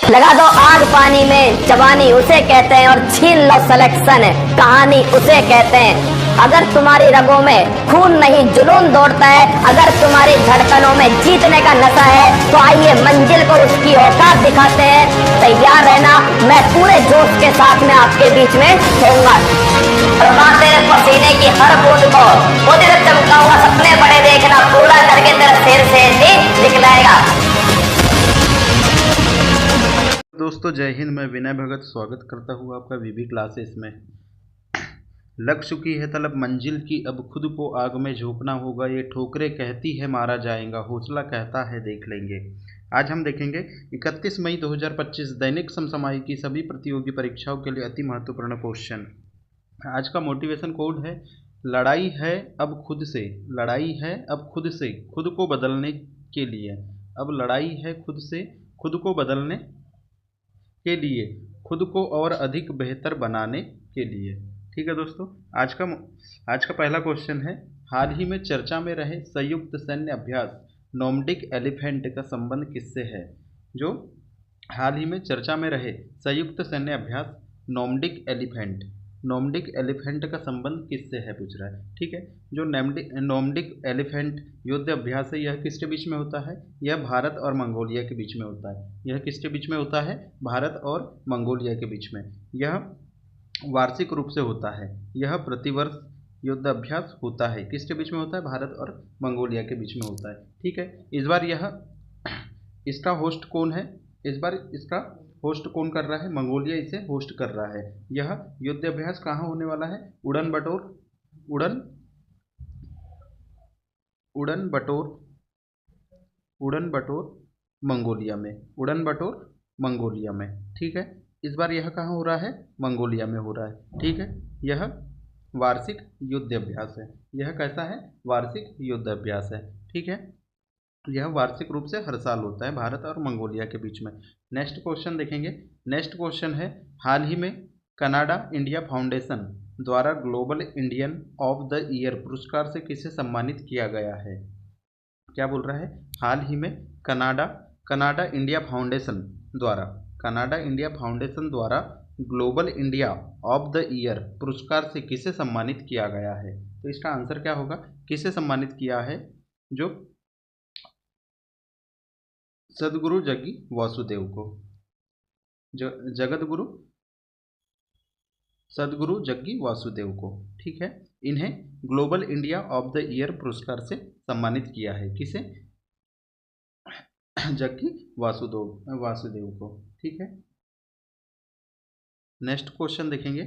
लगा दो आग पानी में, जवानी उसे कहते हैं और छीन लो सिलेक्शन, कहानी उसे कहते हैं। अगर तुम्हारी रगों में खून नहीं जुनून दौड़ता है, अगर तुम्हारी धड़कनों में जीतने का नशा है, तो आइए मंजिल को उसकी औकात दिखाते हैं। तैयार रहना, मैं पूरे जोश के साथ में आपके बीच में होऊंगा। तेरे पसीने की हर बूंद को मुझे चमकाऊंगा, सपने बड़े देखना, पूरा करके तेरा शेर से दिखलाएगा। दोस्तों जय हिंद, मैं विनय भगत स्वागत करता हूँ आपका वीवी क्लासेस में। लग चुकी है तलब मंजिल की, अब खुद को आग में झोंकना होगा। ये ठोकरें कहती है मारा जाएगा, हौसला कहता है देख लेंगे। आज हम देखेंगे 31 मई 2025 दैनिक समसामयिक की सभी प्रतियोगी परीक्षाओं के लिए अति महत्वपूर्ण क्वेश्चन। आज का मोटिवेशन कोड है, लड़ाई है अब खुद से। लड़ाई है अब खुद से, खुद को बदलने के लिए। अब लड़ाई है खुद से, खुद को बदलने के लिए, खुद को और अधिक बेहतर बनाने के लिए। ठीक है दोस्तों, आज का पहला क्वेश्चन है, हाल ही में चर्चा में रहे संयुक्त सैन्य अभ्यास नॉर्डिक एलिफेंट का संबंध किससे है? जो हाल ही में चर्चा में रहे संयुक्त सैन्य अभ्यास नॉर्डिक एलिफेंट का संबंध किससे है पूछ रहा है। ठीक है, जो नॉर्डिक एलिफेंट युद्ध अभ्यास है, यह किसके बीच में होता है? यह भारत और मंगोलिया के बीच में होता है। यह किसके बीच में होता है? भारत और मंगोलिया के बीच में। यह वार्षिक रूप से होता है। यह प्रतिवर्ष युद्ध अभ्यास होता है। किसके बीच में होता है? भारत और मंगोलिया के बीच में होता है। ठीक है, इस बार इसका होस्ट कौन है? इस बार इसका होस्ट कौन कर रहा है? मंगोलिया इसे होस्ट कर रहा है। यह युद्ध अभ्यास कहाँ होने वाला है? उड़न बटोर मंगोलिया में। ठीक है, इस बार यह कहाँ हो रहा है? मंगोलिया में हो रहा है। ठीक है, यह वार्षिक युद्ध अभ्यास है। यह कैसा है? वार्षिक युद्ध अभ्यास है। ठीक है, यह वार्षिक रूप से हर साल होता है भारत और मंगोलिया के बीच में। नेक्स्ट क्वेश्चन देखेंगे। नेक्स्ट क्वेश्चन है, हाल ही में कनाडा इंडिया फाउंडेशन द्वारा global Indian of the year पुरस्कार से किसे सम्मानित किया गया है? क्या बोल रहा है? हाल ही में कनाडा इंडिया फाउंडेशन द्वारा global India of the year पुरस्कार से किसे सम्मानित किया गया है? तो इसका आंसर क्या होगा? किसे सम्मानित किया है? जो सदगुरु जग्गी वासुदेव को, सदगुरु जग्गी वासुदेव को। ठीक है, इन्हें global India of the year पुरस्कार से सम्मानित किया है। किसे? जग्गी वासुदेव को। ठीक है, नेक्स्ट क्वेश्चन देखेंगे।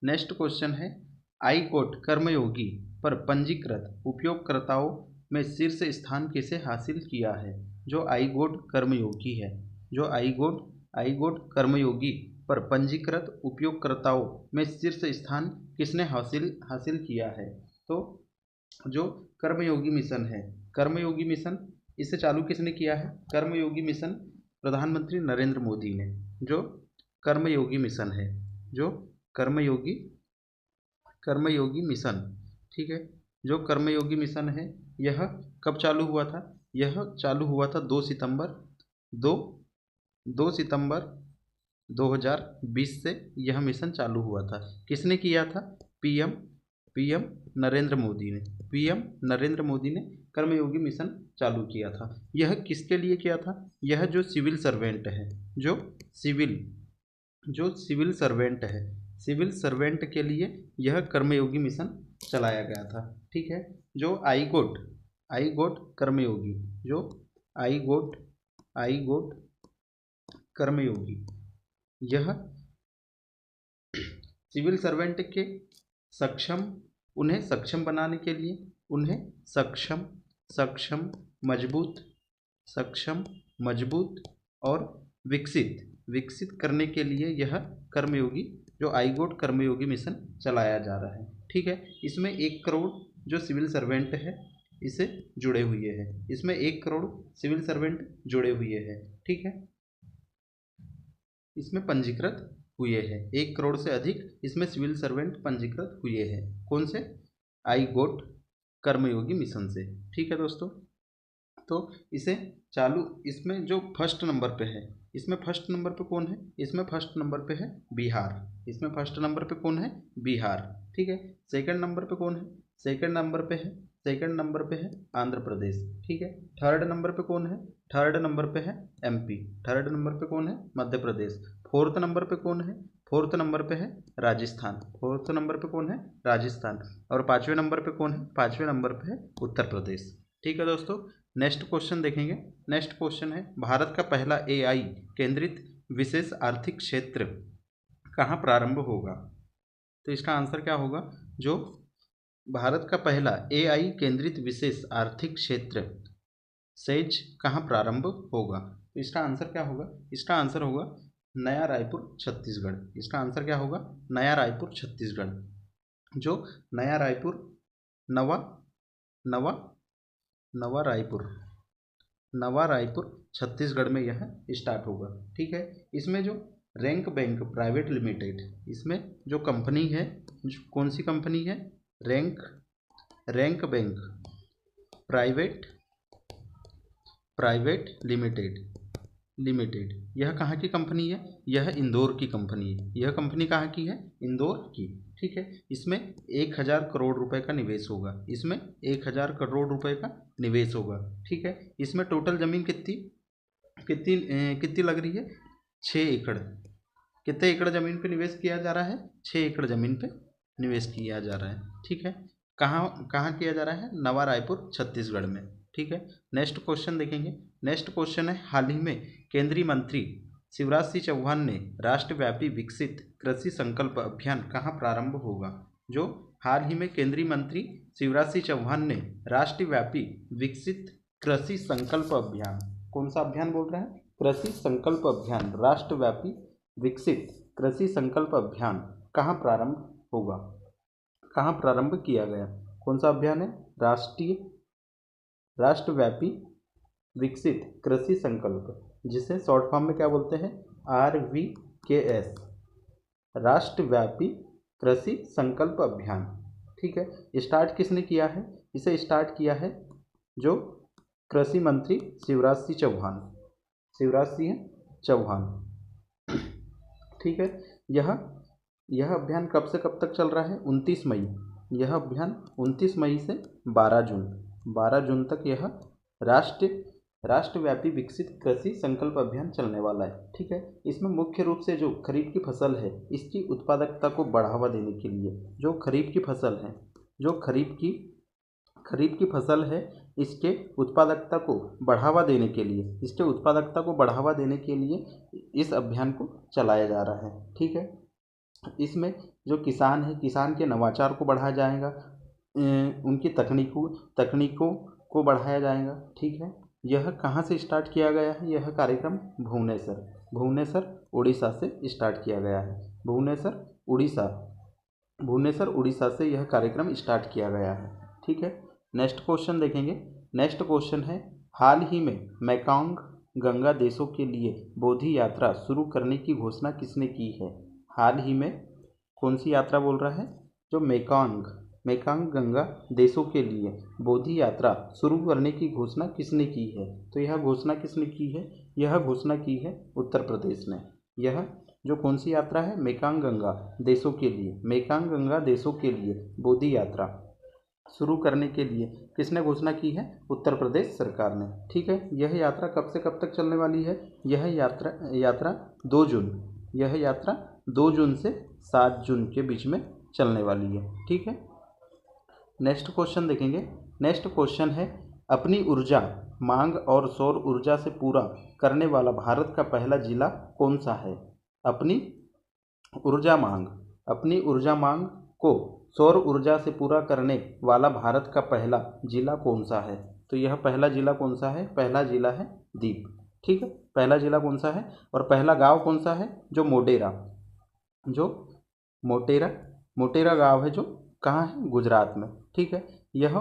नेक्स्ट क्वेश्चन है, आई कोट कर्मयोगी पर पंजीकृत उपयोगकर्ताओं में शीर्ष स्थान किसे हासिल किया है? जो आई गोट कर्मयोगी है, जो आई गोट कर्मयोगी पर पंजीकृत उपयोगकर्ताओं में शीर्ष स्थान किसने हासिल किया है? तो जो कर्मयोगी मिशन है, कर्मयोगी मिशन, इसे चालू किसने किया है? कर्मयोगी मिशन प्रधानमंत्री नरेंद्र मोदी ने। जो कर्मयोगी मिशन है, जो कर्मयोगी मिशन, ठीक है, जो कर्मयोगी मिशन है, यह कब चालू हुआ था? यह चालू हुआ था 2 सितंबर 2020 से यह मिशन चालू हुआ था। किसने किया था? पीएम नरेंद्र मोदी ने कर्मयोगी मिशन चालू किया था। यह किसके लिए किया था? यह जो सिविल सर्वेंट है, जो सिविल सर्वेंट के लिए यह कर्मयोगी मिशन चलाया गया था। ठीक है, जो आई गोट कर्मयोगी, जो आई गोट कर्मयोगी, यह सिविल सर्वेंट के उन्हें सक्षम बनाने के लिए, उन्हें सक्षम मजबूत और विकसित करने के लिए यह कर्मयोगी, जो आई गोट कर्मयोगी मिशन चलाया जा रहा है। ठीक है, इसमें 1 करोड़ जो सिविल सर्वेंट है इसे जुड़े हुए हैं। इसमें 1 करोड़ सिविल सर्वेंट जुड़े हुए हैं। ठीक है, इसमें पंजीकृत हुए हैं। 1 करोड़ से अधिक इसमें सिविल सर्वेंट पंजीकृत हुए हैं। कौन से? आई गोट कर्मयोगी मिशन से। ठीक है दोस्तों, तो इसे चालू, इसमें जो फर्स्ट नंबर पे है, इसमें फर्स्ट नंबर पे कौन है? इसमें फर्स्ट नंबर पे है बिहार। इसमें फर्स्ट नंबर पे कौन है? बिहार। ठीक है। सेकंड नंबर पे कौन है? सेकंड नंबर पे है, सेकंड नंबर पे है आंध्र प्रदेश। ठीक है। थर्ड नंबर पे कौन है? थर्ड नंबर पे है एमपी। थर्ड नंबर पे कौन है? मध्य प्रदेश। फोर्थ नंबर पे कौन है? फोर्थ नंबर पे है राजस्थान। फोर्थ नंबर पे कौन है? राजस्थान। और पाँचवें नंबर पे कौन है? पाँचवें नंबर पे है उत्तर प्रदेश। ठीक है दोस्तों, नेक्स्ट क्वेश्चन देखेंगे। नेक्स्ट क्वेश्चन है, भारत का पहला एआई केंद्रित विशेष आर्थिक क्षेत्र कहाँ प्रारंभ होगा? तो इसका आंसर क्या होगा? जो भारत का पहला एआई केंद्रित विशेष आर्थिक क्षेत्र सेज कहाँ प्रारंभ होगा? तो इसका आंसर क्या होगा? इसका आंसर होगा नया रायपुर छत्तीसगढ़। इसका आंसर क्या होगा? नया रायपुर छत्तीसगढ़। जो नया रायपुर, नवा नवा नवा रायपुर, नवा रायपुर छत्तीसगढ़ में यह स्टार्ट होगा। ठीक है। इसमें जो रैंक बैंक प्राइवेट लिमिटेड, इसमें जो कंपनी है, कौन सी कंपनी है? रैंक बैंक प्राइवेट लिमिटेड यह कहाँ की कंपनी है? यह इंदौर की कंपनी है। यह कंपनी कहाँ की है? इंदौर की। ठीक है। इसमें 1000 करोड़ रुपए का निवेश होगा। इसमें 1000 करोड़ रुपए का निवेश होगा। ठीक है। इसमें टोटल ज़मीन कितनी लग रही है? 6 एकड़। कितने एकड़ ज़मीन पे निवेश किया जा रहा है? 6 एकड़ ज़मीन पे निवेश किया जा रहा है। ठीक है। कहाँ कहाँ किया जा रहा है? नवा रायपुर छत्तीसगढ़ में। ठीक है। नेक्स्ट क्वेश्चन देखेंगे। नेक्स्ट क्वेश्चन है, हाल ही में केंद्रीय मंत्री शिवराज सिंह चौहान ने राष्ट्रव्यापी विकसित कृषि संकल्प अभियान कहाँ प्रारंभ होगा? जो हाल ही में केंद्रीय मंत्री शिवराज सिंह चौहान ने राष्ट्रव्यापी विकसित कृषि संकल्प अभियान, कौन सा अभियान बोल रहे हैं? कृषि संकल्प अभियान, राष्ट्रव्यापी विकसित कृषि संकल्प अभियान कहाँ प्रारंभ होगा? कहाँ प्रारंभ किया गया? कौन सा अभियान है? राष्ट्रव्यापी विकसित कृषि संकल्प, जिसे शॉर्ट फॉर्म में क्या बोलते हैं? RVKS, राष्ट्रव्यापी कृषि संकल्प अभियान। ठीक है। स्टार्ट किसने किया है? इसे स्टार्ट किया है जो कृषि मंत्री शिवराज सिंह चौहान। ठीक है। यह अभियान कब से कब तक चल रहा है? 29 मई। यह अभियान 29 मई से 12 जून तक यह राष्ट्रव्यापी विकसित कृषि संकल्प अभियान चलने वाला है। ठीक है। इसमें मुख्य रूप से जो खरीफ की फसल है, इसकी उत्पादकता को बढ़ावा देने के लिए, जो खरीफ की फसल है, जो खरीफ की फसल है, इसके उत्पादकता को बढ़ावा देने के लिए इस अभियान को चलाया जा रहा है। ठीक है। इसमें जो किसान है, किसान के नवाचार को बढ़ाया जाएगा, उनकी तकनीकों को बढ़ाया जाएगा। ठीक है। यह कहाँ से स्टार्ट किया गया है? यह कार्यक्रम भुवनेश्वर उड़ीसा से स्टार्ट किया गया है। भुवनेश्वर उड़ीसा से यह कार्यक्रम स्टार्ट किया गया है। ठीक है। नेक्स्ट क्वेश्चन देखेंगे। नेक्स्ट क्वेश्चन है, हाल ही में मेकॉन्ग गंगा देशों के लिए बोधि यात्रा शुरू करने की घोषणा किसने की है? हाल ही में कौन सी यात्रा बोल रहा है? जो मेकॉन्ग गंगा देशों के लिए बोधि यात्रा शुरू करने की घोषणा किसने की है? तो यह घोषणा किसने की है? यह घोषणा की है उत्तर प्रदेश ने। यह जो कौन सी यात्रा है? मेकॉन्ग गंगा देशों के लिए बोधि यात्रा शुरू करने के लिए किसने घोषणा की है? उत्तर प्रदेश सरकार ने। ठीक है। यह यात्रा कब से कब तक चलने वाली है? यह यात्रा 2 जून, यह यात्रा 2 जून से 7 जून के बीच में चलने वाली है। ठीक है। नेक्स्ट क्वेश्चन देखेंगे। नेक्स्ट क्वेश्चन है, अपनी ऊर्जा मांग और सौर ऊर्जा से पूरा करने वाला भारत का पहला जिला कौन सा है? अपनी ऊर्जा मांग को सौर ऊर्जा से पूरा करने वाला भारत का पहला जिला कौन सा है? तो यह पहला जिला कौन सा है? पहला जिला है दीप। ठीक है। पहला जिला कौन सा है? और पहला गांव कौन सा है? जो मोटेरा गांव है, जो कहाँ है? गुजरात में। ठीक है। यह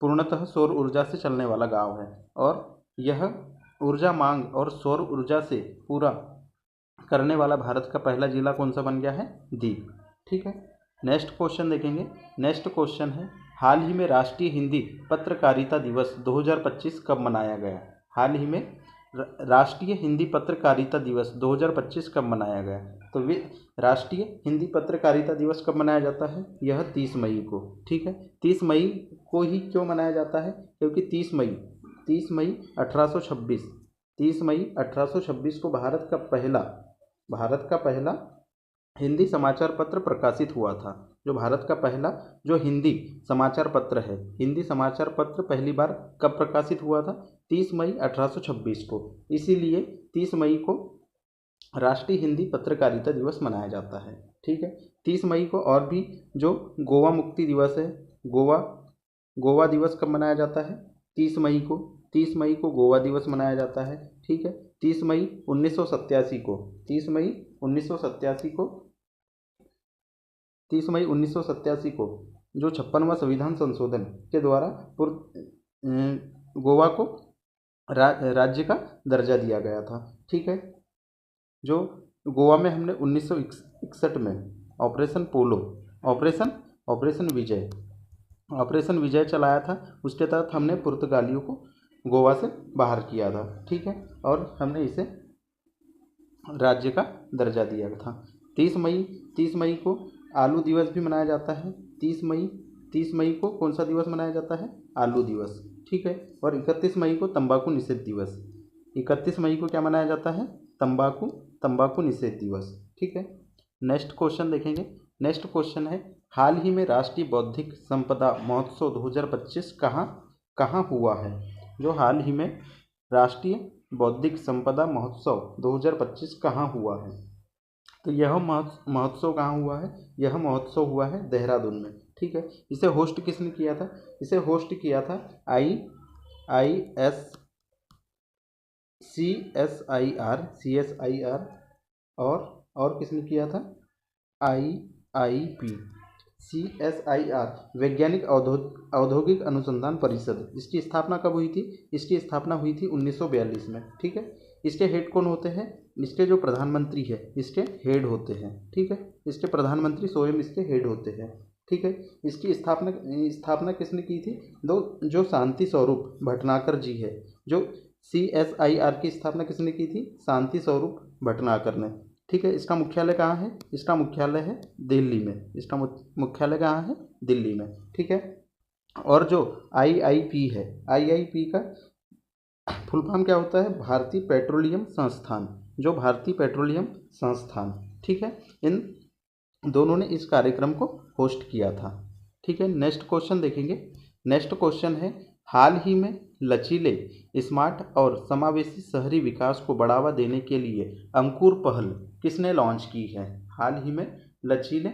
पूर्णतः सौर ऊर्जा से चलने वाला गांव है, और यह ऊर्जा मांग और सौर ऊर्जा से पूरा करने वाला भारत का पहला जिला कौन सा बन गया है? दीप। ठीक है। नेक्स्ट क्वेश्चन देखेंगे। नेक्स्ट क्वेश्चन है, हाल ही में राष्ट्रीय हिंदी पत्रकारिता दिवस 2025 कब मनाया गया? हाल ही में राष्ट्रीय हिंदी पत्रकारिता दिवस 2025 कब मनाया गया? तो राष्ट्रीय हिंदी पत्रकारिता दिवस कब मनाया जाता है? यह 30 मई को। ठीक है, 30 मई को ही क्यों मनाया जाता है? क्योंकि 30 मई 1826 को भारत का पहला हिंदी समाचार पत्र प्रकाशित हुआ था। जो भारत का पहला जो हिंदी समाचार पत्र है, हिंदी समाचार पत्र पहली बार कब प्रकाशित हुआ था? 30 मई 1826 को। इसीलिए 30 मई को राष्ट्रीय हिंदी पत्रकारिता दिवस मनाया जाता है। ठीक है, 30 मई को और भी जो गोवा मुक्ति दिवस है, गोवा दिवस कब मनाया जाता है? 30 मई को गोवा दिवस मनाया जाता है। ठीक है, 30 मई 1987 को जो 56वां संविधान संशोधन के द्वारा गोवा को राज्य का दर्जा दिया गया था। ठीक है, जो गोवा में हमने 1961 में ऑपरेशन विजय चलाया था। उसके तहत हमने पुर्तगालियों को गोवा से बाहर किया था। ठीक है, और हमने इसे राज्य का दर्जा दिया था। 30 मई को आलू दिवस भी मनाया जाता है। 30 मई को कौन सा दिवस मनाया जाता है? आलू दिवस। ठीक है, और 31 मई को तंबाकू निषेध दिवस। 31 मई को क्या मनाया जाता है? तंबाकू निषेध दिवस। ठीक है, नेक्स्ट क्वेश्चन देखेंगे। नेक्स्ट क्वेश्चन है, हाल ही में राष्ट्रीय बौद्धिक संपदा महोत्सव 2025 कहाँ हुआ है? जो हाल ही में राष्ट्रीय बौद्धिक संपदा महोत्सव 2025 कहाँ हुआ है? तो यह महोत्सव कहाँ हुआ है? यह महोत्सव हुआ है देहरादून में। ठीक है, इसे होस्ट किसने किया था? इसे होस्ट किया था CSIR और किसने किया था? IIP CSIR वैज्ञानिक औद्योगिक अनुसंधान परिषद। इसकी स्थापना कब हुई थी? इसकी स्थापना हुई थी 1942 में। ठीक है, इसके हेड कौन होते हैं? इसके जो प्रधानमंत्री है, इसके हेड होते हैं। ठीक है, इसके प्रधानमंत्री स्वयं इसके हेड होते हैं। ठीक है, इसकी स्थापना किसने की थी? जो शांति स्वरूप भटनागर जी है। जो CSIR की स्थापना किसने की थी? शांति स्वरूप भटनागर ने। ठीक है, इसका मुख्यालय कहाँ है? इसका मुख्यालय है दिल्ली में। इसका मुख्यालय कहाँ है? दिल्ली में। ठीक है, और जो IIP है, IIP का फुल फॉर्म क्या होता है? भारतीय पेट्रोलियम संस्थान। जो भारतीय पेट्रोलियम संस्थान। ठीक है, इन दोनों ने इस कार्यक्रम को होस्ट किया था। ठीक है, नेक्स्ट क्वेश्चन देखेंगे। नेक्स्ट क्वेश्चन है, हाल ही में लचीले, स्मार्ट और समावेशी शहरी विकास को बढ़ावा देने के लिए अंकुर पहल किसने लॉन्च की है? हाल ही में लचीले,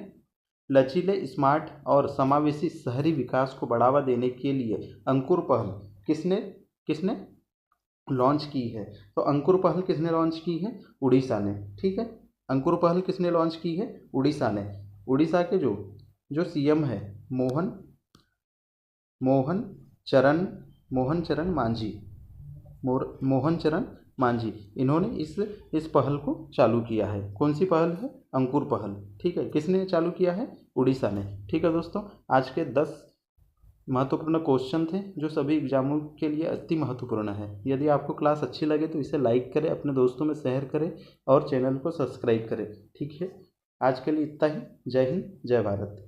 स्मार्ट और समावेशी शहरी विकास को बढ़ावा देने के लिए अंकुर पहल किसने लॉन्च की है? तो अंकुर पहल किसने लॉन्च की है? उड़ीसा ने। ठीक है, अंकुर पहल किसने लॉन्च की है? उड़ीसा ने। उड़ीसा के जो CM है मोहन चरण मांझी, इन्होंने इस पहल को चालू किया है। कौन सी पहल है? अंकुर पहल। ठीक है, किसने चालू किया है? उड़ीसा ने। ठीक है दोस्तों, आज के 10 महत्वपूर्ण क्वेश्चन थे जो सभी एग्जामों के लिए अति महत्वपूर्ण है। यदि आपको क्लास अच्छी लगे तो इसे लाइक करें, अपने दोस्तों में शेयर करें और चैनल को सब्सक्राइब करें। ठीक है, आज के लिए इतना ही। जय हिंद, जय भारत।